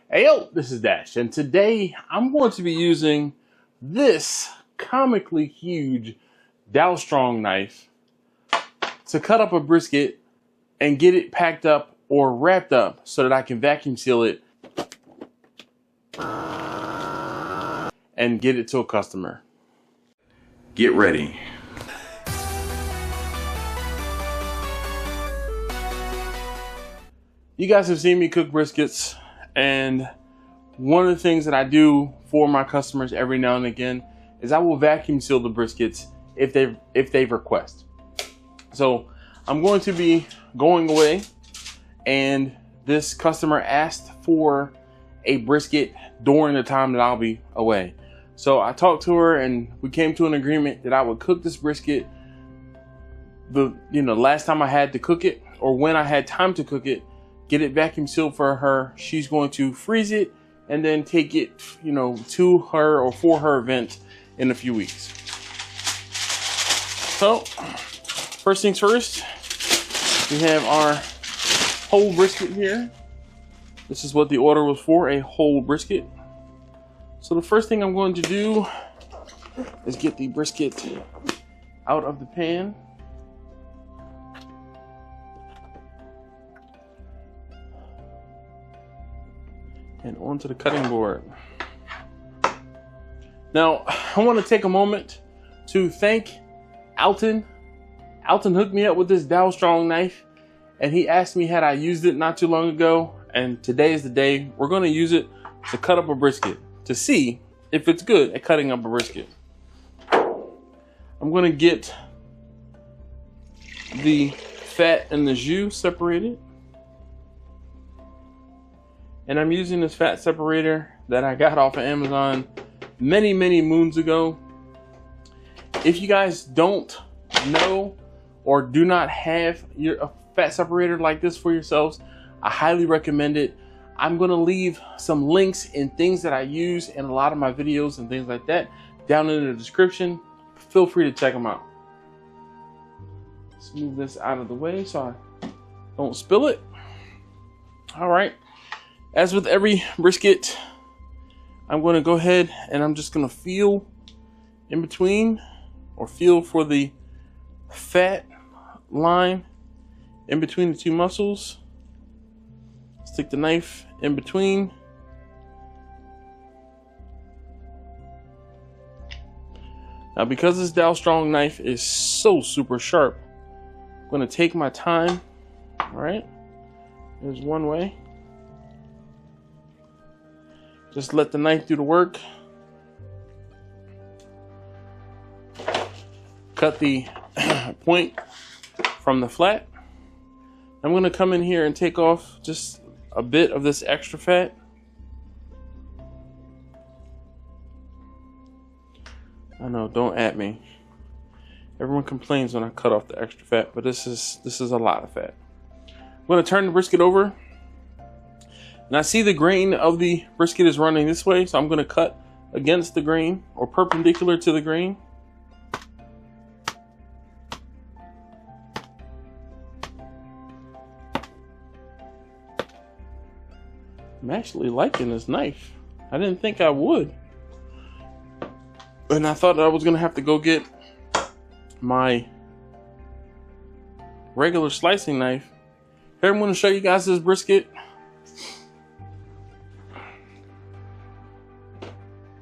Hey yo, this is Dash, and today I'm going to be using this comically huge Dow Strong knife to cut up a brisket and get it packed up or wrapped up so that I can vacuum seal it and get it to a customer. Get ready. You guys have seen me cook briskets, and one of the things that I do for my customers every now and again is I will vacuum seal the briskets if they request. So I'm going to be going away, and this customer asked for a brisket during the time that I'll be away. So I talked to her and we came to an agreement that I would cook this brisket the last time I had to cook it, or when I had time to cook it, get it vacuum sealed for her. She's going to freeze it and then take it, to her or for her event in a few weeks. So, first things first, we have our whole brisket here. This is what the order was for, a whole brisket. So the first thing I'm going to do is get the brisket out of the pan. And onto the cutting board. Now, I want to take a moment to thank Alton. Alton hooked me up with this Dow Strong knife, and he asked me had I used it not too long ago, and today is the day we're going to use it to cut up a brisket, to see if it's good at cutting up a brisket. I'm going to get the fat and the jus separated. And I'm using this fat separator that I got off of Amazon many moons ago. If you guys don't know or do not have a fat separator like this for yourselves, I highly recommend it. I'm gonna leave some links and things that I use in a lot of my videos and things like that down in the description. Feel free to check them out. Let's move this out of the way so I don't spill it. All right. As with every brisket, I'm going to go ahead and I'm just going to feel in between, or feel for the fat line in between the two muscles. Stick the knife in between. Now, because this Dow Strong knife is so super sharp, I'm going to take my time. All right, there's one way. Just let the knife do the work. Cut the point from the flat. I'm going to come in here and take off just a bit of this extra fat. I know, don't at me. Everyone complains when I cut off the extra fat, but this is a lot of fat. I'm going to turn the brisket over. And I see the grain of the brisket is running this way, so I'm going to cut against the grain, or perpendicular to the grain. I'm actually liking this knife. I didn't think I would. And I thought I was going to have to go get my regular slicing knife. Here, I'm going to show you guys this brisket.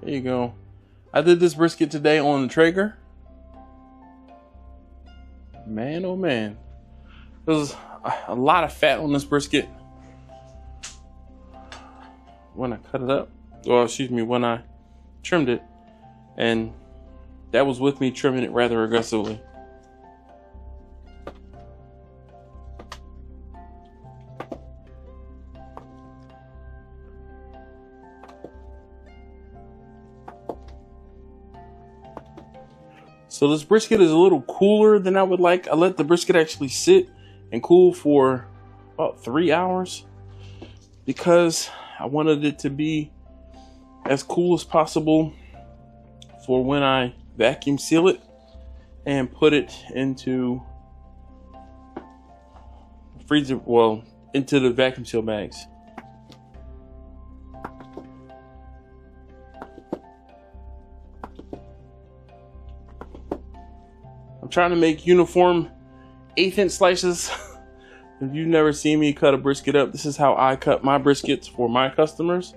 There you go. I did this brisket today on the Traeger. Man, oh man. There's a lot of fat on this brisket when I cut it up. Well, excuse me, when I trimmed it. And that was with me trimming it rather aggressively. So this brisket is a little cooler than I would like. I let the brisket actually sit and cool for about 3 hours because I wanted it to be as cool as possible for when I vacuum seal it and put it into freezer, well, into the vacuum seal bags. trying to make uniform 1/8" slices. If you've never seen me cut a brisket up, this is how I cut my briskets for my customers.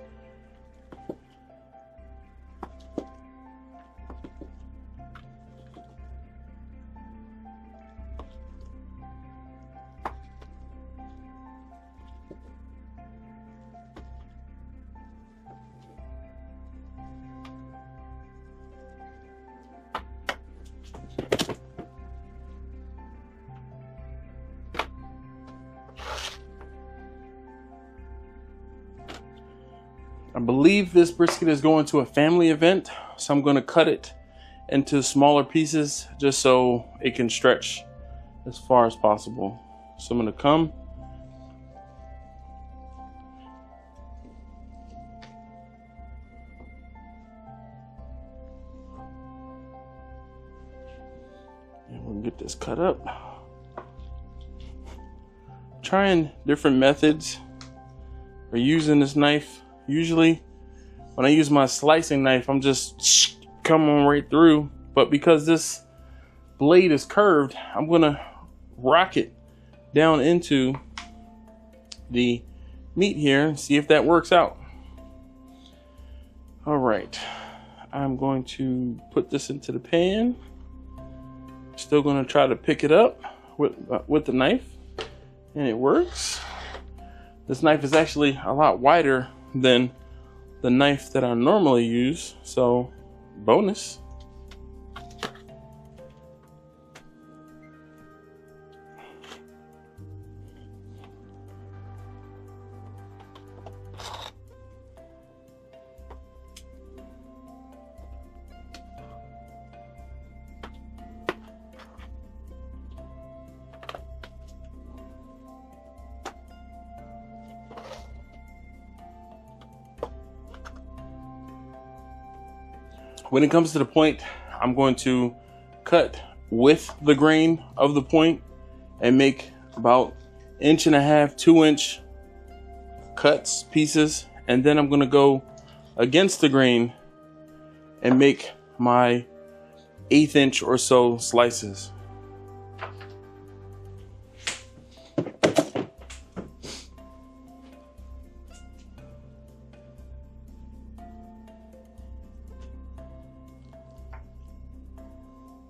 I believe this brisket is going to a family event, so I'm going to cut it into smaller pieces just so it can stretch as far as possible. So I'm going to come and we'll get this cut up. Trying different methods for using this knife. Usually when I use my slicing knife, I'm just coming right through, but because this blade is curved, I'm gonna rock it down into the meat here and see if that works out. All right, I'm going to put this into the pan. Still gonna try to pick it up with the knife, and it works. This knife is actually a lot wider than the knife that I normally use, so bonus. When it comes to the point, I'm going to cut with the grain of the point and make about 1.5 to 2-inch cuts, pieces, and then I'm going to go against the grain and make my 1/8" or so slices.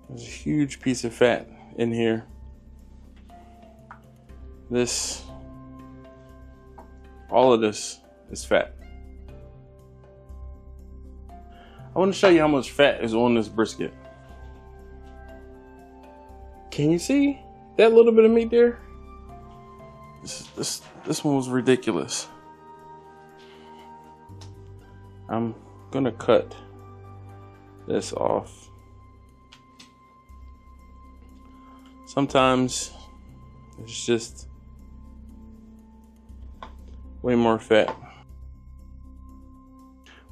There's a huge piece of fat in here. All of this is fat. I want to show you how much fat is on this brisket. Can you see that little bit of meat there? This one was ridiculous. I'm gonna cut this off. Sometimes it's just way more fat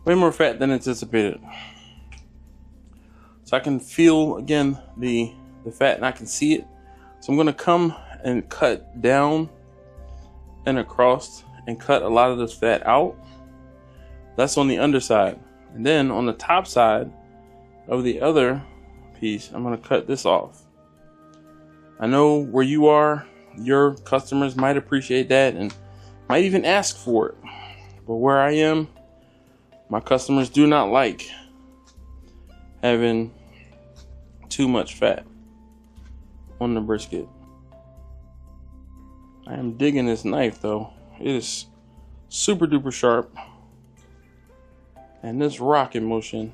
than anticipated. So I can feel again the fat, and I can see it. So I'm gonna come and cut down and across and cut a lot of this fat out. That's on the underside. And then on the top side of the other piece, I'm gonna cut this off. I know where you are, your customers might appreciate that and might even ask for it. But where I am, my customers do not like having too much fat on the brisket. I am digging this knife though. It is super duper sharp. And this rocking motion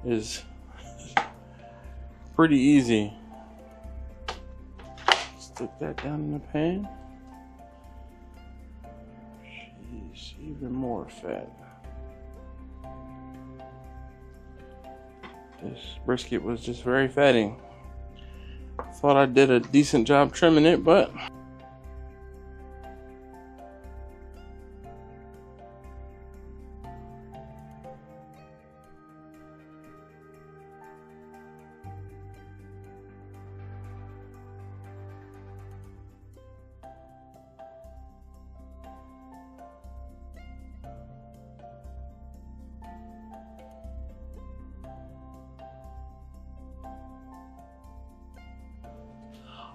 is pretty easy. Stick that down in the pan. Jeez, even more fat. This brisket was just very fatty. Thought I did a decent job trimming it, but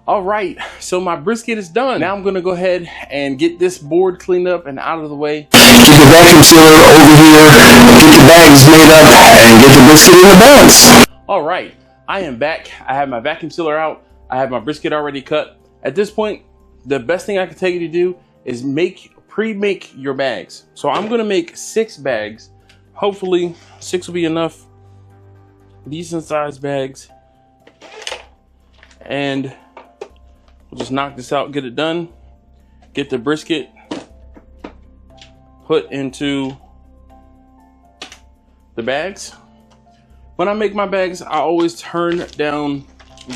All right, so my brisket is done. Now I'm gonna go ahead and get this board cleaned up and out of the way. Get the vacuum sealer over here, get the bags made up, and get the brisket in the bags. All right, I am back. I have my vacuum sealer out. I have my brisket already cut. At this point, the best thing I can tell you to do is pre-make your bags. So I'm gonna make 6 bags. Hopefully 6 will be enough. Decent sized bags. And we'll just knock this out, get it done. Get the brisket put into the bags. When I make my bags, I always turn down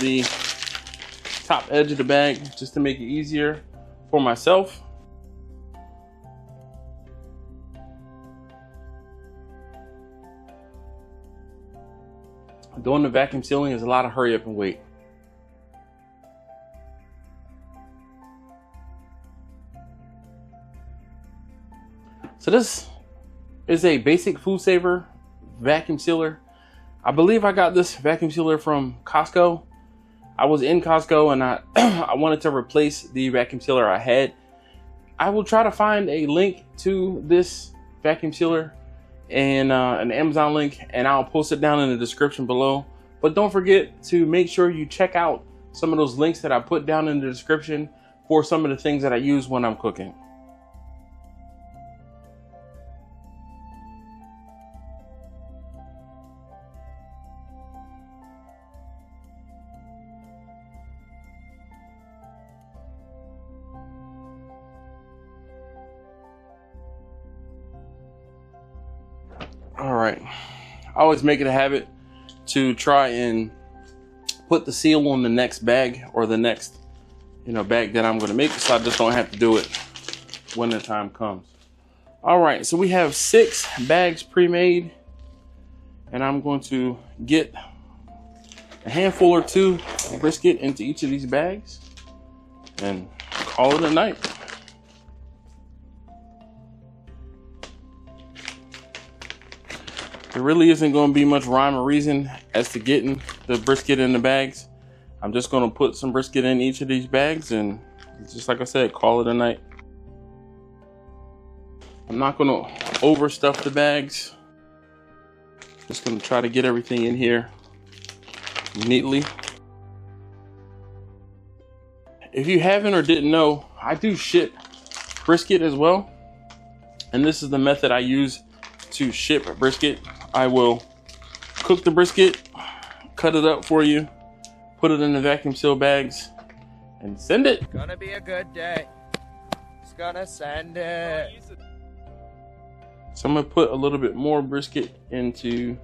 the top edge of the bag just to make it easier for myself. Doing the vacuum sealing is a lot of hurry up and wait. So this is a basic food saver vacuum sealer. I believe I got this vacuum sealer from Costco. I was in Costco and I wanted to replace the vacuum sealer I had. I will try to find a link to this vacuum sealer and an Amazon link, and I'll post it down in the description below. But don't forget to make sure you check out some of those links that I put down in the description for some of the things that I use when I'm cooking. All right, I always make it a habit to try and put the seal on the next bag or the next, bag that I'm going to make, so I just don't have to do it when the time comes. All right, so we have 6 bags pre-made, and I'm going to get a handful or 2 of brisket into each of these bags and call it a night. There really isn't going to be much rhyme or reason as to getting the brisket in the bags. I'm just going to put some brisket in each of these bags and, just like I said, call it a night. I'm not going to overstuff the bags. Just going to try to get everything in here neatly. If you haven't or didn't know, I do ship brisket as well. And this is the method I use to ship a brisket. I will cook the brisket, cut it up for you, put it in the vacuum seal bags, and send it. It's gonna be a good day. It's gonna send it. So I'm gonna put a little bit more brisket into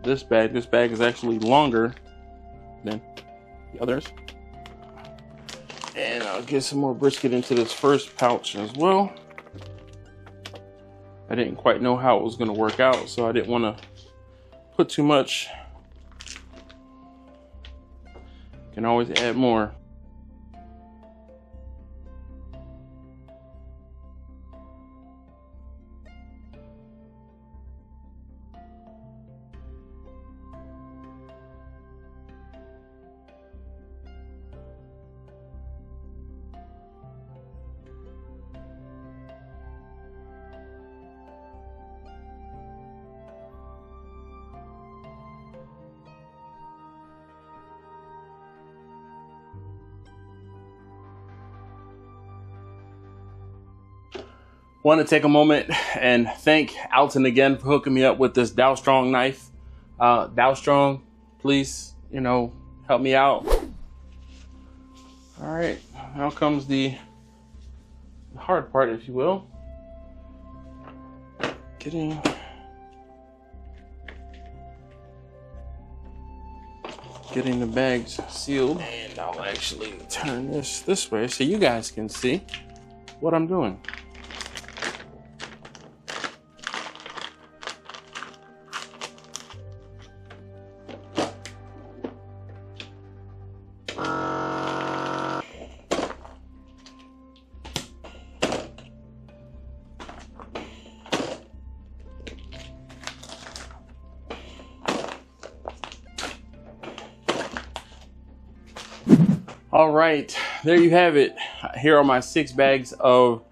this bag. This bag is actually longer than the others. And I'll get some more brisket into this first pouch as well. I didn't quite know how it was going to work out, so I didn't want to put too much. Can always add more. Want to take a moment and thank Alton again for hooking me up with this Dow Strong knife. Dow Strong, please, help me out. All right, now comes the hard part, if you will. Getting the bags sealed. And I'll actually turn this way so you guys can see what I'm doing. All right, there you have it. Here are my 6 bags of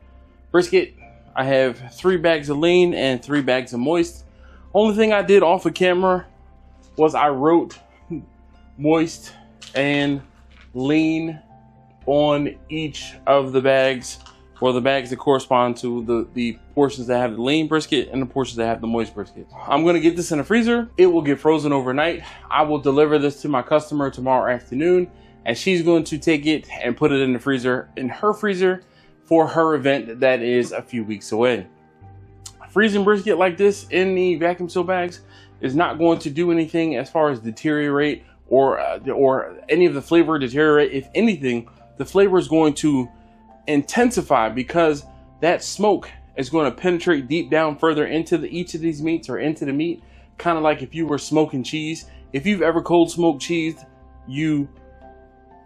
brisket. I have 3 bags of lean and 3 bags of moist. Only thing I did off of camera was I wrote moist and lean on each of the bags, or the bags that correspond to the portions that have the lean brisket and the portions that have the moist brisket. I'm gonna get this in the freezer. It will get frozen overnight. I will deliver this to my customer tomorrow afternoon, and she's going to take it and put it in the freezer, in her freezer, for her event that is a few weeks away. Freezing brisket like this in the vacuum seal bags is not going to do anything as far as deteriorate or any of the flavor deteriorate. If anything, the flavor is going to intensify because that smoke is going to penetrate deep down further into each of these meats, or into the meat, kind of like if you were smoking cheese. If you've ever cold smoked cheese, you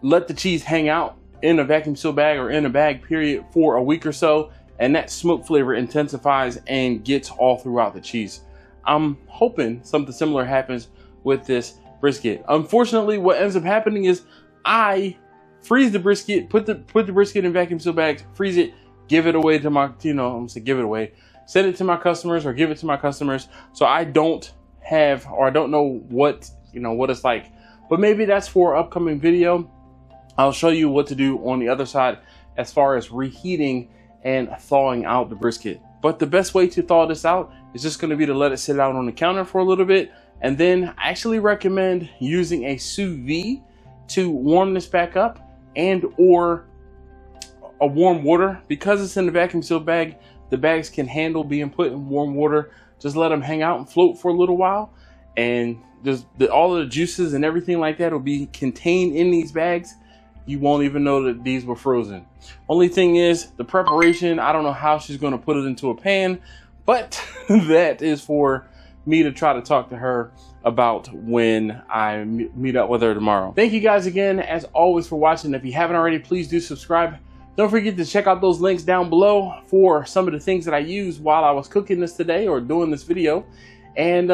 let the cheese hang out in a vacuum seal bag or in a bag period for a week or so, and that smoke flavor intensifies and gets all throughout the cheese. I'm hoping something similar happens with this brisket. Unfortunately, what ends up happening is I freeze the brisket, put the brisket in vacuum seal bags, freeze it, give it away to my, I'm gonna say give it away, send it to my customers or give it to my customers. So I don't have, or I don't know what, what it's like. But maybe that's for an upcoming video. I'll show you what to do on the other side as far as reheating and thawing out the brisket. But the best way to thaw this out is just going to be to let it sit out on the counter for a little bit. And then I actually recommend using a Sous Vide to warm this back up, and or a warm water. Because it's in the vacuum seal bag, the bags can handle being put in warm water. Just let them hang out and float for a little while, and just all of the juices and everything like that will be contained in these bags. You won't even know that these were frozen. Only thing is the preparation. I don't know how she's going to put it into a pan, but that is for me to try to talk to her about when I meet up with her tomorrow. Thank you guys again, as always, for watching. If you haven't already, please do subscribe. Don't forget to check out those links down below for some of the things that I used while I was cooking this today or doing this video. And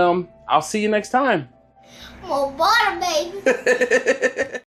I'll see you next time. More butter, baby.